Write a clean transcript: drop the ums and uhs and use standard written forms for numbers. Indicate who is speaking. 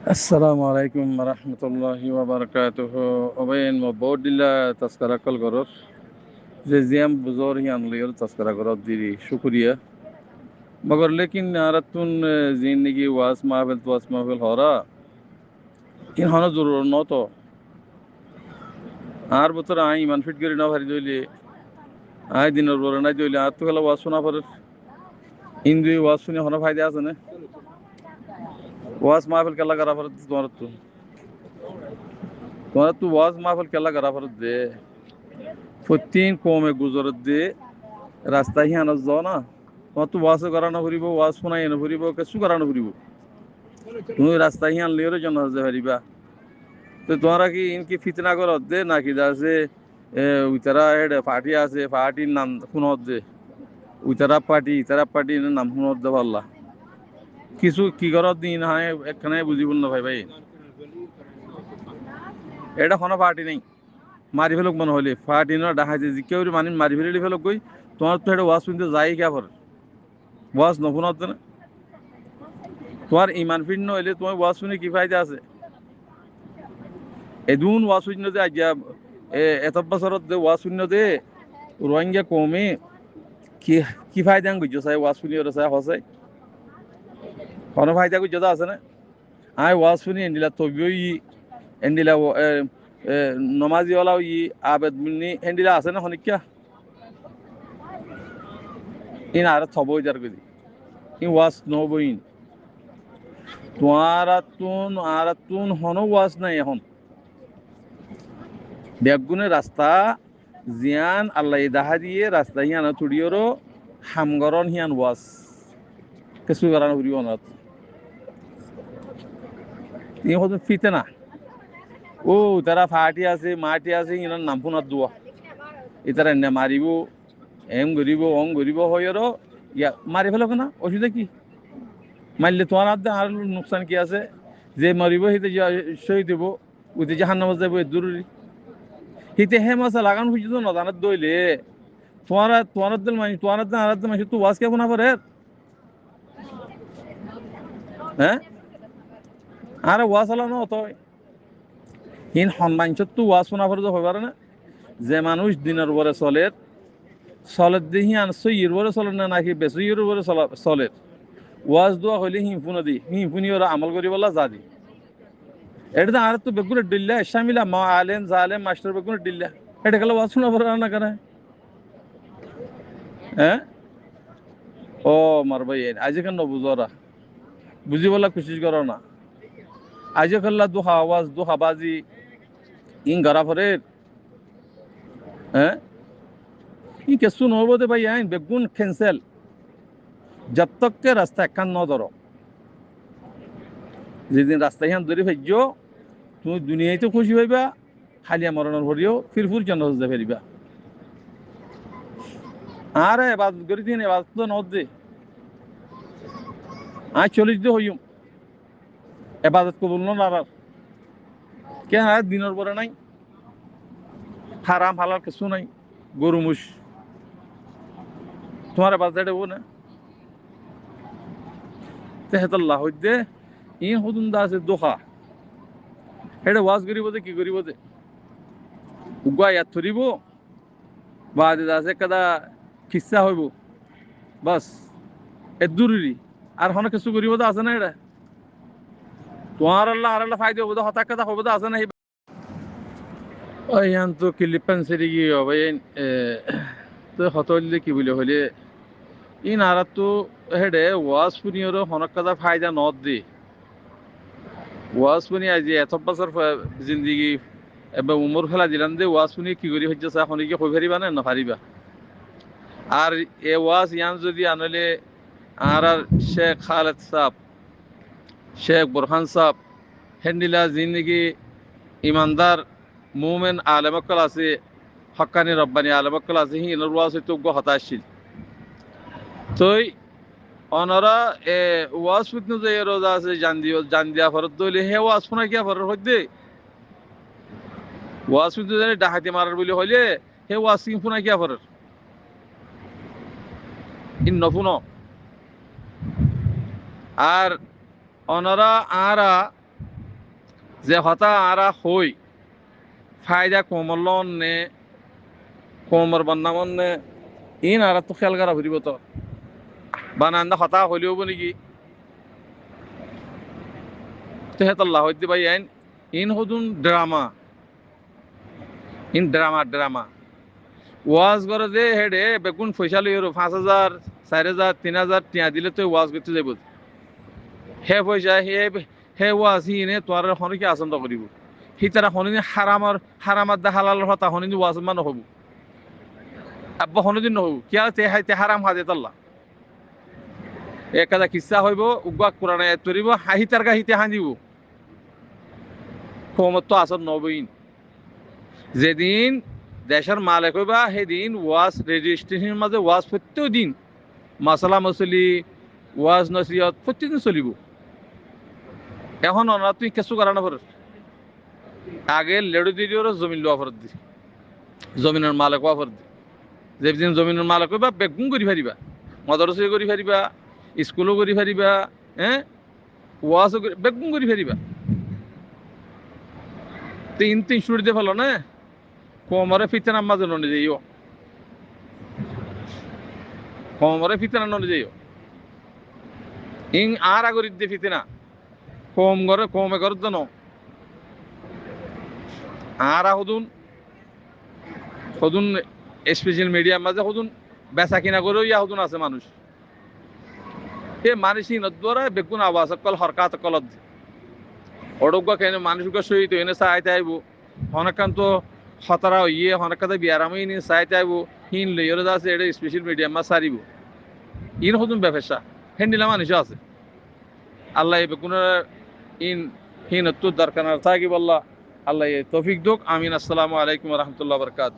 Speaker 1: السلام عليكم ورحمة الله وبركاته. أبين مبودلا تذكرة كل غرور زيام بزور هي أنلير تذكرة غرور ديري شكريا مگر लेकिन नारतुन जिंदगी वास माहफिल हो रहा इन होना जरूर न तो आर बतर आई ईमान फिट करी ना भरी जोली आई दिन और बोलना जोली आर तो कला वास सुना पर इन दुई वास सुने होना फायदे आते ने वास माहफिल कला करा पर तुम्हारा तू वास माहफिल कला करा पर दे ফতিন কমে গুজরত দিয়ে রাস্তায় আনা যাও না তোমার তো ওয়াজ করানো ফুরিব ওয়াজ শোনাই এনে ফুরিব কিছু করানো ফুরিব তুমি রাস্তায় আনলেও জন হতে পারিবা তো তোমরা কি ইনকি ফিতনা করত দে নাকি যাচ্ছে উইতারা হেড পার্টি আছে পার্টির নাম শুনত দে ইতারা পার্টি নাম শুনত দে পাল্লা কিছু কি করত দিন হয় একখানে বুঝিব না ভাই এটা কোনো পার্টি নেই মারি ফেলক মনে হলে পার্টি না ডাহাইছে যে কেউ মানি মারি ফেলে ফেলক কই তোমার তো এটা ওয়াজ শুনতে যাই কে পর ওয়াজ নশুনত না তোমার ইমান ফিট নহলে তোমার ওয়াজ শুনে কি ফায়দা আছে এদুন ওয়াজ শুনে দে আজ্ঞা এত বছরত দে ওয়াজ শুনে দে রোহিঙ্গা কমে কি কি ফায়দা গুজো চাই ওয়াজ শুনি ওরা চাই হসাই কোনো ফায়দা গুজো আছে না আই ওয়াজ শুনি এন্ডিলা তবিও এন্ডিলা নমাজিওয়ালাও আবেদ মিনি এন্ডিলা আছে না হনিকা ইন আর থবই যার কই ইন ওয়াজ নহবইন আরাতুন হনো ওয়াজ নাই এখন বেগুনে রাস্তা জিয়ান আল্লাহ দাহা দিয়ে রাস্তা হিয়ান তুড়িওরো হামগরন হিয়ান ওয়াজ কিছু করানো ফুরিব না ই হতো ফিতে না ও তারা ফাটি আছে মাটি আছে ইনার নাম ফোনার দোয়া ইতারা এনে মারিব এম গরিব অং গরিব হয়েরও ইয়া মারি ফেলক না অসুবিধা কি মারলে তোমার হাতে আর নোকসান কি আছে যে মরিব হিতে শহীদ দেব ওইতে জাহান নামাজ যাবো জরুরি হিতে হে মাসা লাগান খুঁজি তো নদানত দইলে তোমার দিল মানি তোমার দিল আর দিল মানি তুই ওয়াজ কেমন পারে হ্যাঁ আর ওয়াজ চালানো অত হিন সন্মানছত তো ওয়াজ শোনা পারে হয়ে পারে না যে মানুষ দিনের উপরে চলে দেখি আনছো ইয়ের উপরে চলে না নাকি বেশি ইয়ের উপরে চলে ওয়াজ দোয়া হইলে হিমফুনি ওরা আমল করি বলা যা দি এটা আর তো বেগুনে ডিল্লা শামিলা মা আলেম জালেম মাস্টার বেগুনে ডিল্লা এটা গেলে ওয়াজ শোনা পারে না কেন হ্যাঁ ও মার ভাই আজ কেন বুঝরা বুঝি বলা কোশিশ করো না আজ কাল্লা দুহা আওয়াজ দুহা বাজি ইন গরা ফরে হ্যাঁ ই কেসু নহবতে ভাই আইন বেগুন ক্যান্সেল जब तक के रास्ता एकान न धरो যেদিন রাস্তা হিয়ান ধরে ফেলছ তুমি দুনিয়াতে খুশি হইবা হালিয়া মরণের ভরিও ফিরফুর জন্য হজতে ফেরিবা আর এবাদত করি দিন এবাদত তো নদ দে আর 40 দিয়ে হইম এবাদত কবুল না আর কে আর দিনের পরে নাই হারাম হালাল কিছু নাই গরু মুস তোমার এবাদত দেবো না তেহতাল্লাহ হইতে ইন হুদুন দা আছে দোহা এটা ওয়াজ করিব কি করিব দে উগা ইয়াত ধরিব বাদে আছে কাদা কিচ্ছা হইব বাস এ জরুরি আর হন কিছু করিব তো আছে না এটা তোমার আল্লাহ আর আল্লাহ ফায়দা হবো হতাক কথা হবো তো আছে না ইয়ান তো কিলিপান সেরি কি হবে তো হতলে কি বলে হলে ইন আর তো হেডে ওয়াজ ফুনিয়র হনক কাদা ফায়দা নদ দি ওয়াজ শুনি আজি এত বছর জিন্দগি এবার উমর ফেলা দিলাম যে ওয়াজ শুনি কি করি হচ্ছে এখন কি হয়ে পারিবা না পারিবা আর এ ওয়াজ ইয়ান যদি আনলে আর শেখ খালেদ সাহ শেখ বোরহান সাহ হেন্ডিলা জিন্দগি ইমানদার মুমেন আলেমকল আছে হক্কানি রব্বানি আলেমকল আছে হিনের ওয়াজ হয়তো হতাশীল তই অনরা ওয়াজ ফুটনো যে রোজা আছে জান দিয়া ফরত দইলে হে ওয়াজ শোনা কিয়া ফরত হইতে ওয়াজ ফুটনো জানি ডাহাতি মারার বলে হইলে হে ওয়াজ সিং শোনা কিয়া ফরত ইন নফুনো আর অনরা আরা যে হতা আরা হই ফায়দা কোমলন নে কোমর বান্নামন নে ইন আর তো খেয়াল করা ফুরিব তো বানান্দা হতা হইলেও নাকি তো হেতাল্লাহ হইতে ভাই আইন ইন হদুন drama in drama drama was করে যে হেডে বেগুন পয়সা লই 5,000 4,000 3,000 টিয়া দিলে তো ওয়াজ করতে যাইব হে পয়সা হে ওয়াজ হিনে তোর হনকি আসন্দ করিব হি তারা হনিনি হারামার দা হালালের হতা হনিনি ওয়াজ মান হবু আব্বা হনদিন নহবু কিয়া তে হারাম হাজে তাল্লা একাদা কিসা হইব উগবা কোরআনে তরিব হাহিতার গাহিতে হাঁদিব ক্ষমত তো আসর নবইন যেদিন দেশের মালিক হইবা সেদিন ওয়াজ রেজিস্ট্রেশনের মাঝে ওয়াজ প্রত্যেক দিন মাসালা মসলি ওয়াজ নসিহত প্রত্যেকদিন চলিব এখন অনা তুই কেঁচু করা না ফের আগে লেডু দিদিওর জমিন লোয়া ফেরত দি জমিনের মালিক হওয়া ফেরত দি যেদিন জমিনের মালিক হইবা বেগুন করে ফারিবা মদরসে করে ফারিবা স্কুলও করে ফারিবা হ্যাঁ ওয়াজও বেগুন করে ফারিবা তিন শুরু দিয়ে ফেলো না কোমরে ফিতনা মাঝে ননে যাইও কোমরে ফিতনা ননে যাইও ইং আর আগরিত দিয়ে ফিতনা কমে করে তো ন আর হদুন স্পেশাল মিডিয়ার মাঝে হদুন বেচা কিনা করেও ইয়া হদুন আছে মানুষ এ মানুষ দ্বারা বেগুন আওয়াজ কল হরকাত কলত অডজ্ঞ কেন মানুষকে সহিত এনে চাইতে আইব অনেকান্ত হতারা ইয়ে হনকাতে বিয়ারামই নি চাইতে আইব হিন লইরে আছে এটা স্পেশাল মিডিয়াম মা সারিব ইন হতুন ব্যবসা হেন্ডিলা মানুষ আছে আল্লাহ বেগুনের ইন হিন তো দরকার থাকি বললা আল্লাহ তৌফিক দুক আমিন আসসালামু আলাইকুম রহমতুল্লাহ বরকাত